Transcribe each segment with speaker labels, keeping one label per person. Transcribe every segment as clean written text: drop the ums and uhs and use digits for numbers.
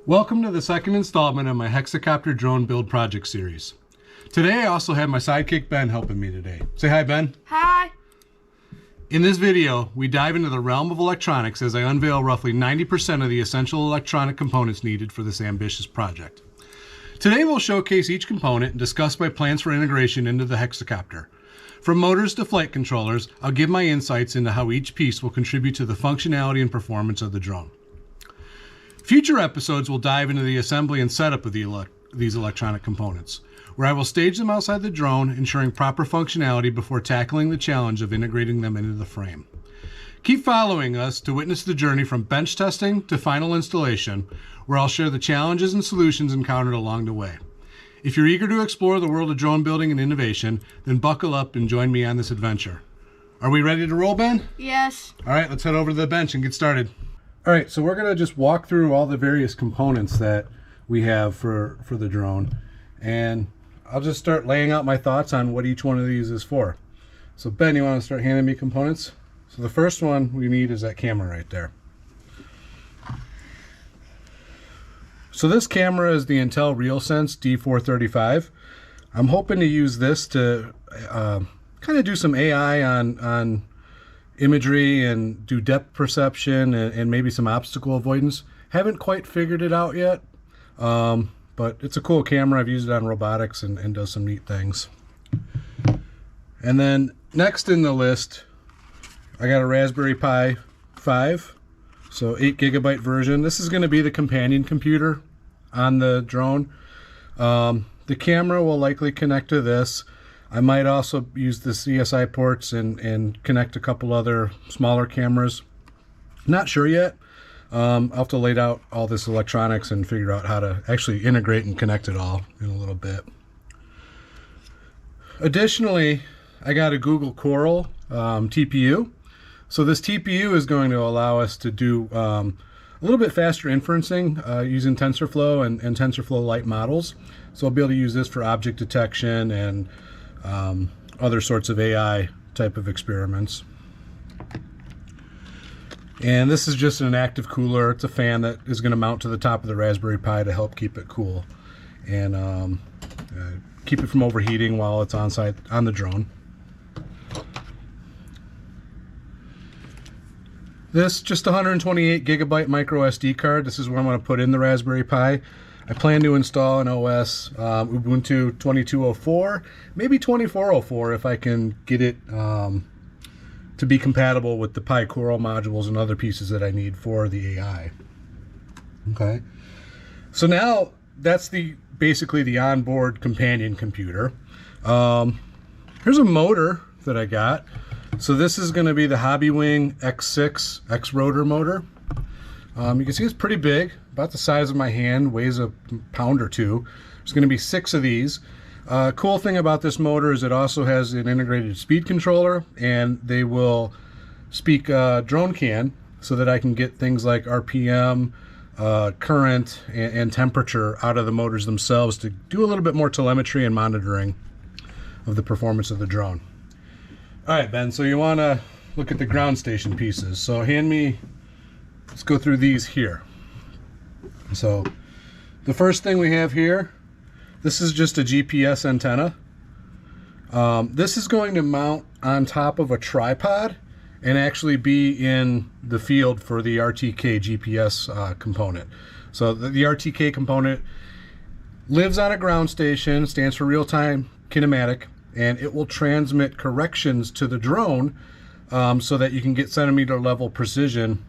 Speaker 1: Welcome to the second installment of my Hexacopter Drone Build Project series. Today I also have my sidekick Ben helping me today. Say hi, Ben.
Speaker 2: Hi.
Speaker 1: In this video, we dive into the realm of electronics as I unveil roughly 90% of the essential electronic components needed for this ambitious project. Today we'll showcase each component and discuss my plans for integration into the Hexacopter. From motors to flight controllers, I'll give my insights into how each piece will contribute to the functionality and performance of the drone. Future episodes will dive into the assembly and setup of these electronic components, where I will stage them outside the drone, ensuring proper functionality before tackling the challenge of integrating them into the frame. Keep following us to witness the journey from bench testing to final installation, where I'll share the challenges and solutions encountered along the way. If you're eager to explore the world of drone building and innovation, then buckle up and join me on this adventure. Are we ready to roll, Ben?
Speaker 2: Yes.
Speaker 1: All right, let's head over to the bench and get started. All right, so we're going to just walk through all the various components that we have for the drone, and I'll just start laying out my thoughts on what each one of these is for. So Ben, you want to start handing me components? So the first one we need is that camera right there. So this camera is the Intel RealSense D435. I'm hoping to use this to kind of do some AI on imagery and do depth perception and maybe some obstacle avoidance. Haven't quite figured it out yet, but it's a cool camera. I've used it on robotics and does some neat things. And then next in the list, I got a Raspberry Pi 5, so 8GB version. This is going to be the companion computer on the drone. The camera will likely connect to this. I might also use the CSI ports and connect a couple other smaller cameras. Not sure yet. I'll have to lay out all this electronics and figure out how to actually integrate and connect it all in a little bit. Additionally, I got a Google Coral TPU. So this TPU is going to allow us to do a little bit faster inferencing using TensorFlow and TensorFlow Lite models. So I'll be able to use this for object detection and other sorts of AI type of experiments. And this is just an active cooler. It's a fan that is going to mount to the top of the Raspberry Pi to help keep it cool and keep it from overheating while it's on the drone. This just 128GB micro SD card. This is what I'm going to put in the Raspberry Pi. I plan to install an OS, Ubuntu 22.04, maybe 24.04 if I can get it to be compatible with the Pi Coral modules and other pieces that I need for the AI. Okay, so now that's basically the onboard companion computer. Here's a motor that I got. So this is going to be the Hobbywing X6 XRotor motor. You can see it's pretty big, about the size of my hand, weighs a pound or two. There's going to be 6 of these. Cool thing about this motor is it also has an integrated speed controller, and they will speak drone CAN so that I can get things like RPM, current, and temperature out of the motors themselves to do a little bit more telemetry and monitoring of the performance of the drone. All right, Ben, so you want to look at the ground station pieces. So let's go through these here. So the first thing we have here, this is just a GPS antenna. This is going to mount on top of a tripod and actually be in the field for the RTK GPS component. So the RTK component lives on a ground station, stands for real-time kinematic, and it will transmit corrections to the drone so that you can get centimeter level precision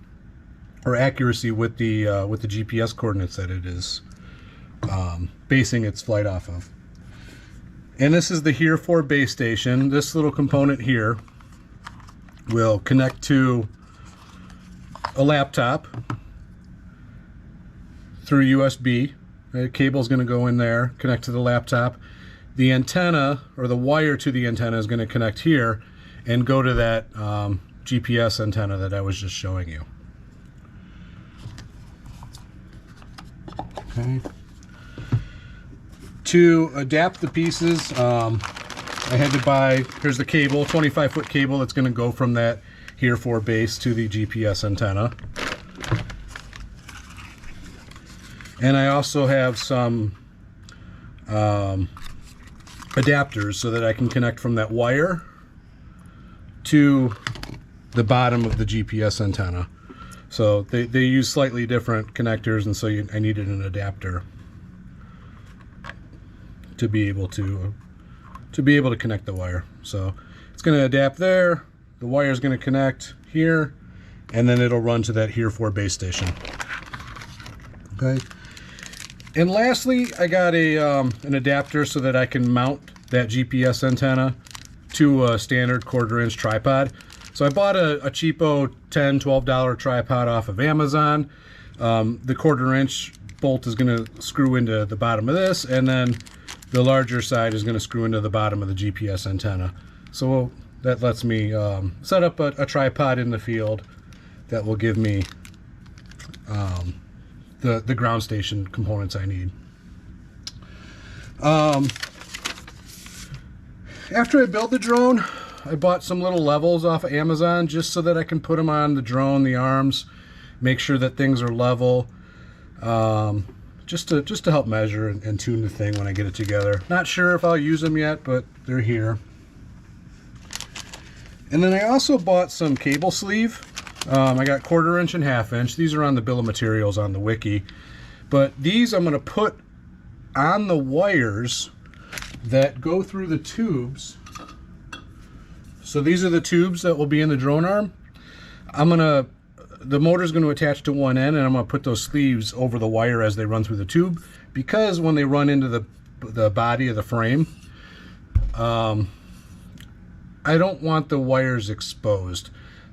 Speaker 1: or accuracy with the GPS coordinates that it is basing its flight off of. And this is the Here4 base station. This little component here will connect to a laptop through USB. The cable is going to go in there, connect to the laptop. The antenna, or the wire to the antenna, is going to connect here and go to that GPS antenna that I was just showing you. Okay. To adapt the pieces, I had to buy, here's the cable, 25-foot cable that's going to go from that Here4 base to the GPS antenna. And I also have some adapters so that I can connect from that wire to the bottom of the GPS antenna. So they use slightly different connectors, and so I needed an adapter to be able to connect the wire. So it's going to adapt there. The wire is going to connect here, and then it'll run to that Here4 base station. Okay. And lastly, I got an adapter so that I can mount that GPS antenna to a standard 1/4 inch tripod. So I bought a cheapo $10, $12 tripod off of Amazon. The 1/4 inch bolt is going to screw into the bottom of this, and then the larger side is going to screw into the bottom of the GPS antenna. So that lets me set up a tripod in the field that will give me the ground station components I need. After I build the drone, I bought some little levels off of Amazon just so that I can put them on the drone, the arms, make sure that things are level, just to help measure and tune the thing when I get it together. Not sure if I'll use them yet, but they're here. And then I also bought some cable sleeve. I got 1/4 inch and 1/2 inch. These are on the bill of materials on the wiki. But these I'm going to put on the wires that go through the tubes. So these are the tubes that will be in the drone arm. The motor's going to attach to one end, and I'm going to put those sleeves over the wire as they run through the tube, because when they run into the body of the frame, I don't want the wires exposed.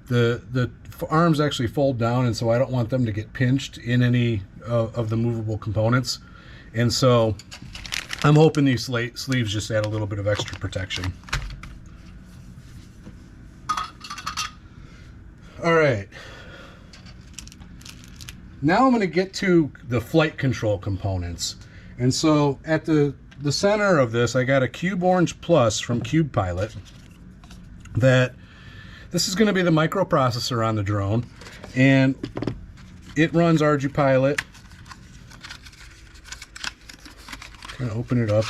Speaker 1: The arms actually fold down, and so I don't want them to get pinched in any of the movable components. And so I'm hoping these sleeves just add a little bit of extra protection. All right. Now I'm going to get to the flight control components. And so at the center of this, I got a Cube Orange Plus from CubePilot. This is going to be the microprocessor on the drone, and it runs RGPilot. Kind of open it up.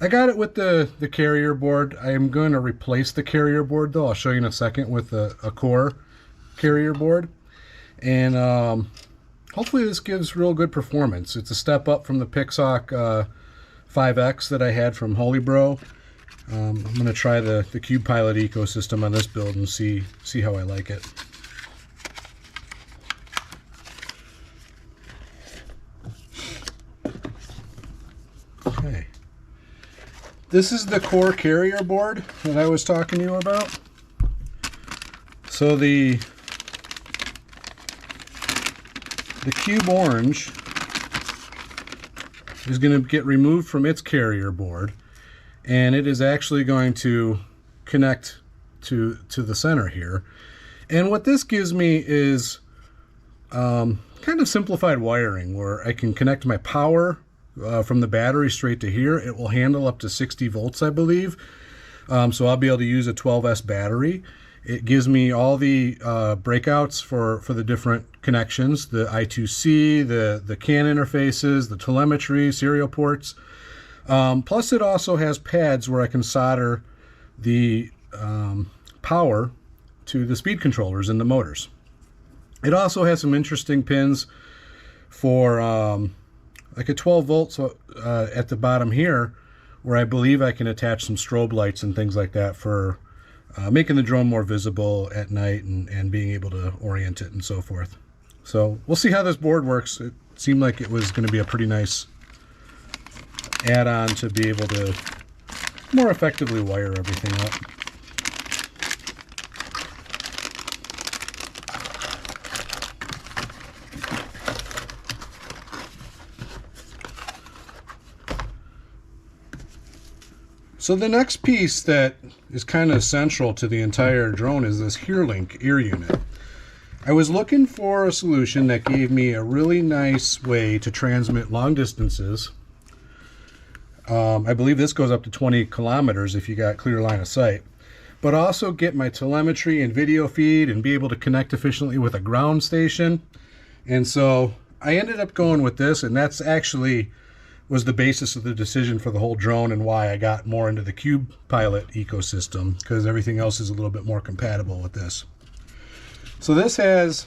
Speaker 1: I got it with the carrier board. I am going to replace the carrier board, though. I'll show you in a second, with a core carrier board. And hopefully this gives real good performance. It's a step up from the Pixhawk 5X that I had from Holybro. I'm going to try the CubePilot ecosystem on this build and see how I like it. Okay. This is the core carrier board that I was talking to you about. So the Cube Orange is going to get removed from its carrier board, and it is actually going to connect to the center here. And what this gives me is kind of simplified wiring, where I can connect my power from the battery straight to here. It will handle up to 60 volts, I believe. So I'll be able to use a 12S battery. It gives me all the breakouts for the different connections, the I2C, the CAN interfaces, the telemetry, serial ports. Plus it also has pads where I can solder the power to the speed controllers and the motors. It also has some interesting pins for like a 12 volts at the bottom here, where I believe I can attach some strobe lights and things like that for making the drone more visible at night and being able to orient it and so forth. So we'll see how this board works. It seemed like it was going to be a pretty nice add-on to be able to more effectively wire everything up. So the next piece that is kind of central to the entire drone is this Herelink Air Unit. I was looking for a solution that gave me a really nice way to transmit long distances. I believe this goes up to 20 kilometers if you got clear line of sight, but also get my telemetry and video feed and be able to connect efficiently with a ground station. And so I ended up going with this, and that's actually was the basis of the decision for the whole drone and why I got more into the CubePilot ecosystem, because everything else is a little bit more compatible with this. So this has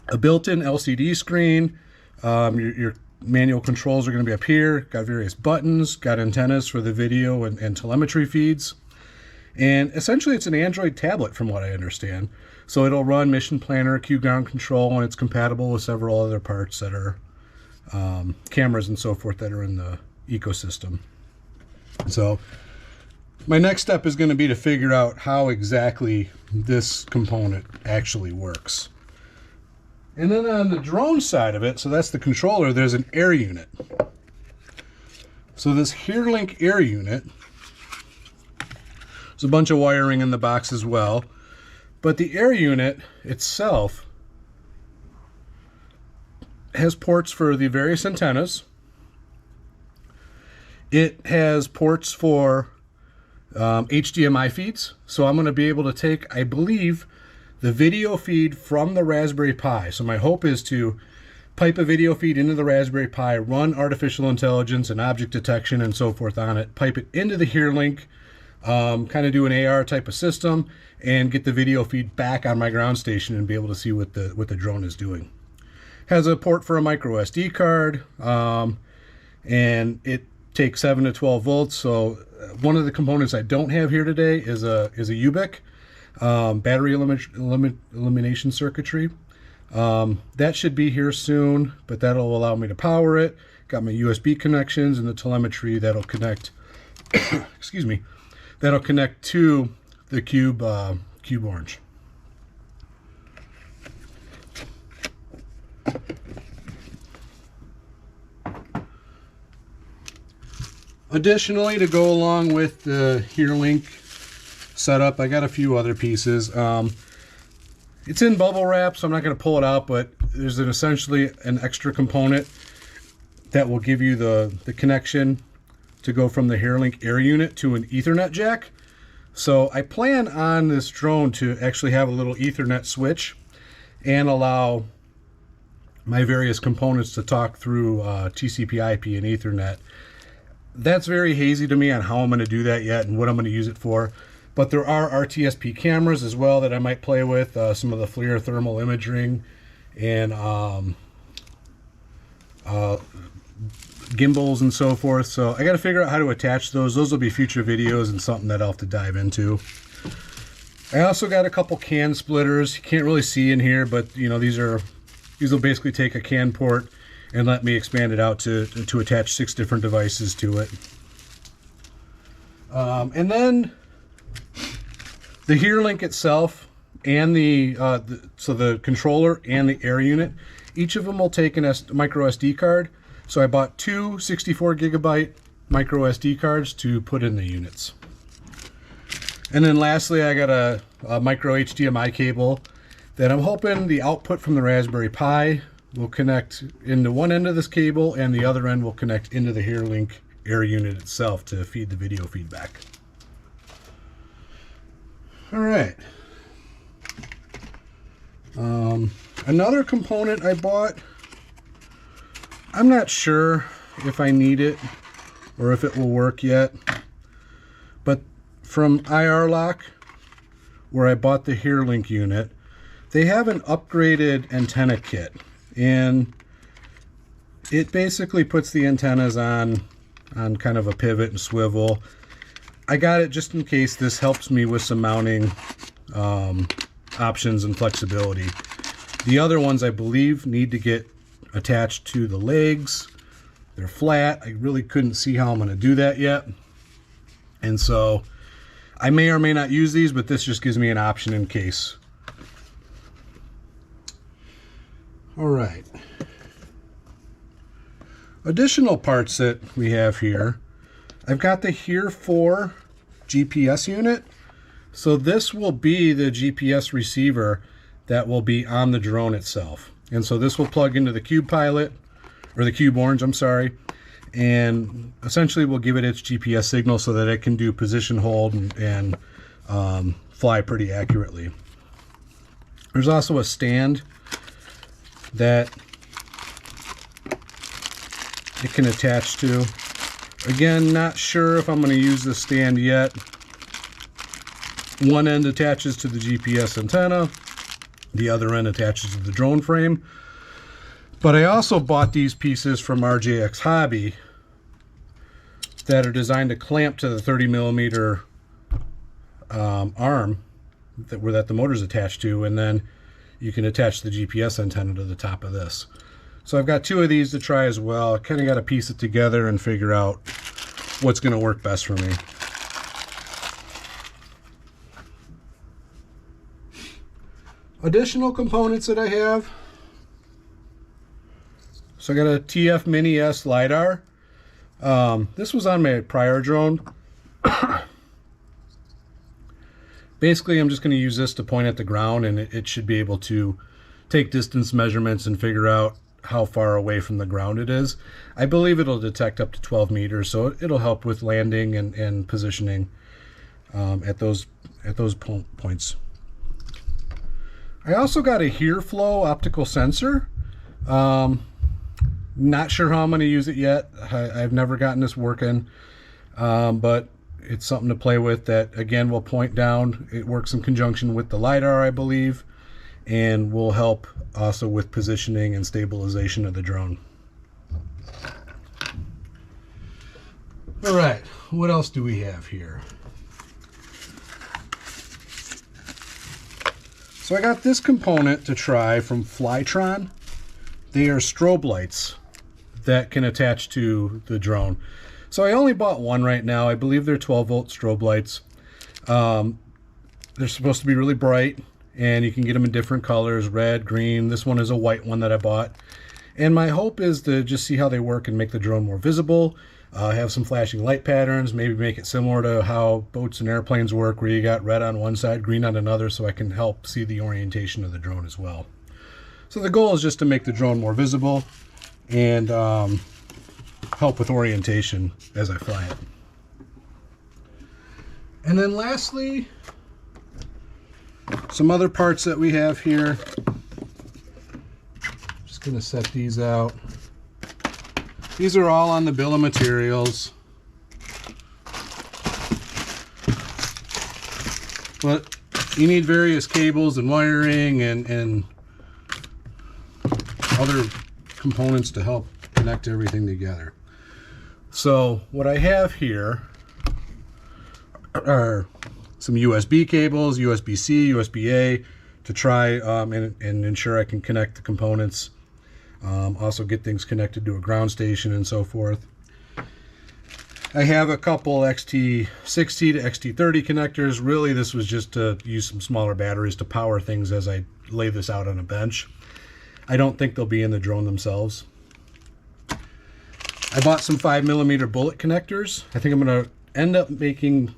Speaker 1: a built-in LCD screen. Your manual controls are going to be up here. Got various buttons, got antennas for the video and telemetry feeds. And essentially it's an Android tablet from what I understand. So it'll run Mission Planner, Cube Ground Control, and it's compatible with several other parts that are cameras and so forth that are in the ecosystem. So my next step is going to be to figure out how exactly this component actually works. And then on the drone side of it, so that's the controller, there's an air unit. So this Herelink Air Unit, there's a bunch of wiring in the box as well, but the air unit itself has ports for the various antennas. It has ports for HDMI feeds, so I'm going to be able to take, I believe, the video feed from the Raspberry Pi. So my hope is to pipe a video feed into the Raspberry Pi, run artificial intelligence and object detection and so forth on it, pipe it into the Herelink, kind of do an AR type of system, and get the video feed back on my ground station and be able to see what the drone is doing. Has a port for a micro SD card, and it takes 7 to 12 volts. So one of the components I don't have here today is a UBIC. Battery elimination circuitry. That should be here soon, but that'll allow me to power it. Got my USB connections and the telemetry that'll connect excuse me, that'll connect to the Cube Orange. Additionally, to go along with the Herelink setup, I got a few other pieces. It's in bubble wrap, so I'm not going to pull it out, but there's essentially an extra component that will give you the connection to go from the Herelink Air Unit to an Ethernet jack. So I plan on this drone to actually have a little Ethernet switch and allow my various components to talk through TCP/IP and Ethernet. That's very hazy to me on how I'm going to do that yet and what I'm going to use it for. But there are RTSP cameras as well that I might play with, some of the FLIR thermal imaging and gimbals and so forth. So I got to figure out how to attach those. Those will be future videos and something that I'll have to dive into. I also got a couple CAN splitters. You can't really see in here, but you know, these will basically take a CAN port and let me expand it out to attach 6 different devices to it. And then the Herelink itself and the controller and the air unit, each of them will take a micro SD card. So I bought 2 64 gigabyte micro SD cards to put in the units. And then lastly, I got a micro HDMI cable that I'm hoping the output from the Raspberry Pi will connect into one end of this cable and the other end will connect into the Herelink Air Unit itself to feed the video feedback. All right. Another component I bought, I'm not sure if I need it or if it will work yet, but from IRLock, where I bought the Herelink unit, they have an upgraded antenna kit, and it basically puts the antennas on kind of a pivot and swivel. I got it just in case this helps me with some mounting options and flexibility. The other ones I believe need to get attached to the legs. They're flat. I really couldn't see how I'm going to do that yet. And so I may or may not use these, but this just gives me an option in case. All right. Additional parts that we have here. I've got the Here4 GPS unit. So this will be the GPS receiver that will be on the drone itself. And so this will plug into the CubePilot, or the Cube Orange, I'm sorry, and essentially we'll give it its GPS signal so that it can do position hold and fly pretty accurately. There's also a stand that it can attach to. Again, not sure if I'm going to use this stand yet. One end attaches to the GPS antenna, the other end attaches to the drone frame. But I also bought these pieces from RJX Hobby that are designed to clamp to the 30mm arm that the motor's attached to, and then you can attach the GPS antenna to the top of this. So I've got 2 of these to try as well. I kind of got to piece it together and figure out what's going to work best for me. Additional components that I have. So I got a TFMini-S LIDAR. This was on my prior drone. Basically, I'm just going to use this to point at the ground, and it should be able to take distance measurements and figure out how far away from the ground it is. I believe it'll detect up to 12 meters, so it'll help with landing and positioning at those points. I also got a HereFlow optical sensor. Not sure how I'm going to use it yet. I've never gotten this working, but it's something to play with that, again, will point down. It works in conjunction with the LiDAR, I believe, and will help also with positioning and stabilization of the drone. All right, what else do we have here? So I got this component to try from Flytron. They are strobe lights that can attach to the drone. So I only bought one right now. I believe they're 12-volt strobe lights. They're supposed to be really bright, and you can get them in different colors, red, green. This one is a white one that I bought. And my hope is to just see how they work and make the drone more visible. Have some flashing light patterns, maybe make it similar to how boats and airplanes work, where you got red on one side, green on another, so I can help see the orientation of the drone as well. So the goal is just to make the drone more visible and help with orientation as I fly it. And then lastly, some other parts that we have here. Just going to set these out. These are all on the bill of materials. But you need various cables and wiring and other components to help connect everything together. So what I have here are some USB cables, USB-C, USB-A, to try and ensure I can connect the components. Also get things connected to a ground station and so forth. I have a couple XT60 to XT30 connectors. Really, this was just to use some smaller batteries to power things as I lay this out on a bench. I don't think they'll be in the drone themselves. I bought some 5mm bullet connectors. I think I'm going to end up making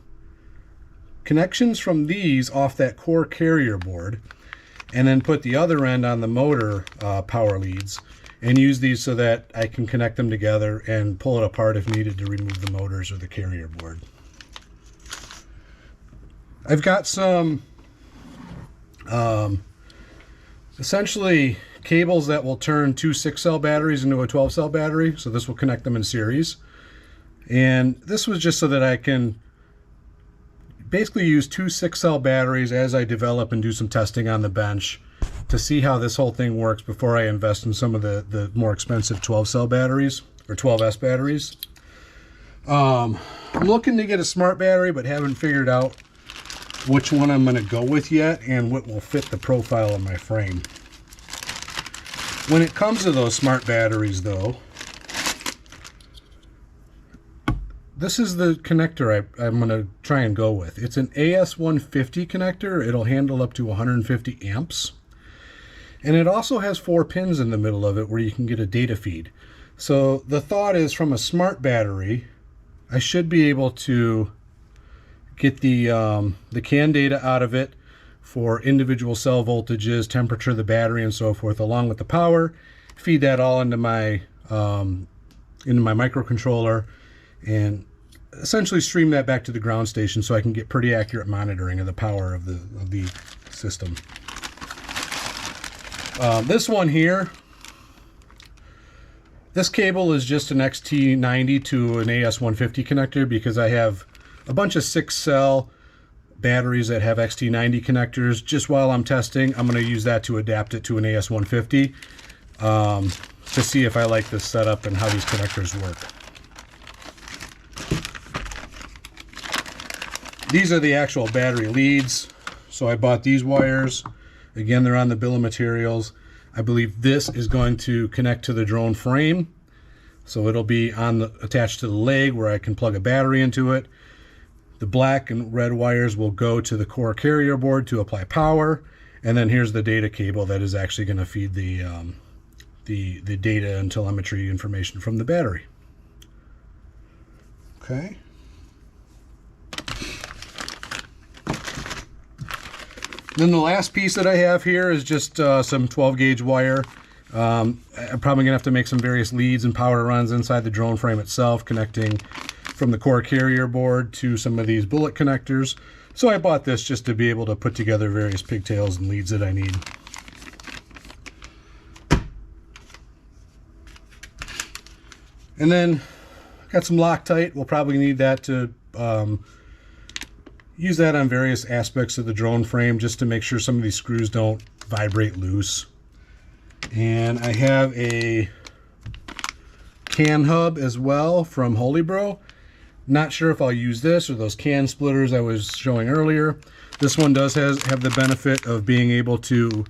Speaker 1: connections from these off that core carrier board, and then put the other end on the motor power leads, and use these so that I can connect them together and pull it apart if needed to remove the motors or the carrier board. I've got some essentially cables that will turn 2 6-cell batteries into a 12-cell battery, so this will connect them in series. And this was just so that I can basically use 2 6-cell batteries as I develop and do some testing on the bench to see how this whole thing works before I invest in some of the more expensive 12-cell batteries or 12S batteries. I'm looking to get a smart battery, but haven't figured out which one I'm going to go with yet and what will fit the profile of my frame. When it comes to those smart batteries though, this is the connector I'm going to try and go with. It's an AS150 connector. It'll handle up to 150 amps. And it also has 4 pins in the middle of it where you can get a data feed. So the thought is, from a smart battery, I should be able to get the CAN data out of it for individual cell voltages, temperature of the battery, and so forth, along with the power. Feed that all into my microcontroller, and essentially stream that back to the ground station so I can get pretty accurate monitoring of the power of the system. This one here, This cable is just an XT90 to an AS150 connector because I have a bunch of 6-cell batteries that have XT90 connectors. Just while I'm testing, I'm going to use that to adapt it to an AS150 to see if I like this setup and how these connectors work. These are the actual battery leads. So I bought these wires. Again, they're on the bill of materials. I believe this is going to connect to the drone frame. So it'll be attached to the leg where I can plug a battery into it. The black and red wires will go to the core carrier board to apply power. And then here's the data cable that is actually going to feed the data and telemetry information from the battery. Okay. Then the last piece that I have here is just some 12 gauge wire. I'm probably gonna have to make some various leads and power runs inside the drone frame itself, connecting from the core carrier board to some of these bullet connectors. So I bought this just to be able to put together various pigtails and leads that I need. And then got some Loctite. We'll probably need that to use that on various aspects of the drone frame just to make sure some of these screws don't vibrate loose. And I have a CAN hub as well from Holybro. Not sure if I'll use this or those CAN splitters I was showing earlier. This one does have the benefit of being able to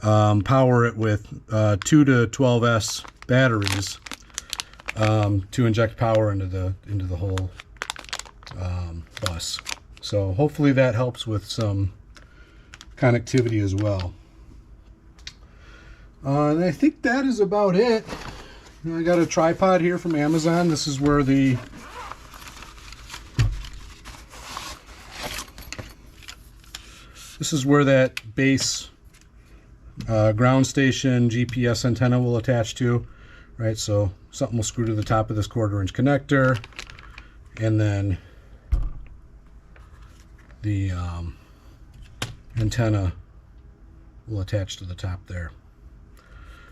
Speaker 1: power it with 2 to 12S batteries to inject power into the whole bus. So hopefully that helps with some connectivity as well. And I think that is about it. I got a tripod here from Amazon. This is where that base ground station GPS antenna will attach to, right? So something will screw to the top of this 1/4-inch connector, and then the antenna will attach to the top there.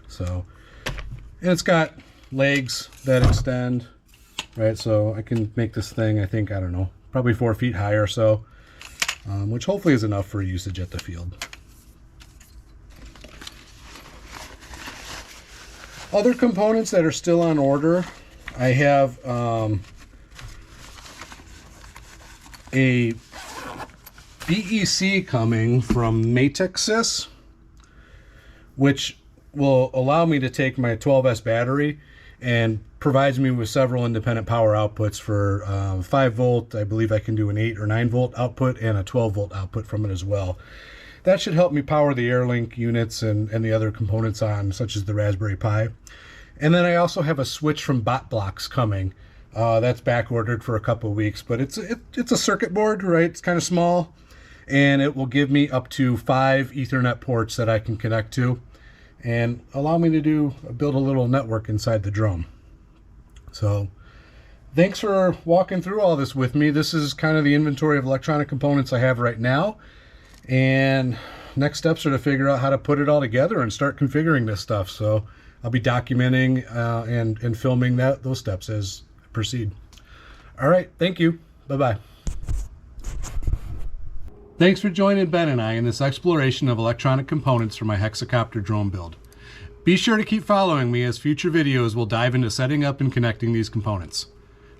Speaker 1: So, and it's got legs that extend, right? So I can make this thing, I think, I don't know, probably 4 feet high or so, which hopefully is enough for usage at the field. Other components that are still on order, I have a BEC coming from Mateksys, which will allow me to take my 12S battery and provides me with several independent power outputs for 5 volt. I believe I can do an 8 or 9 volt output and a 12 volt output from it as well. That should help me power the Herelink units and the other components on, such as the Raspberry Pi. And then I also have a switch from BotBlox coming. That's back ordered for a couple of weeks, but it's a circuit board, right? It's kind of small, and it will give me up to 5 Ethernet ports that I can connect to and allow me to build a little network inside the drone. So thanks for walking through all this with me. This is kind of the inventory of electronic components I have right now. And next steps are to figure out how to put it all together and start configuring this stuff. So I'll be documenting and filming those steps as I proceed. All right, thank you. Bye-bye. Thanks for joining Ben and I in this exploration of electronic components for my Hexacopter drone build. Be sure to keep following me as future videos will dive into setting up and connecting these components.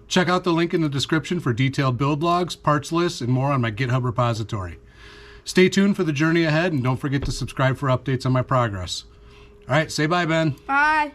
Speaker 1: Check out the link in the description for detailed build logs, parts lists, and more on my GitHub repository. Stay tuned for the journey ahead, and don't forget to subscribe for updates on my progress. All right, say bye, Ben.
Speaker 2: Bye.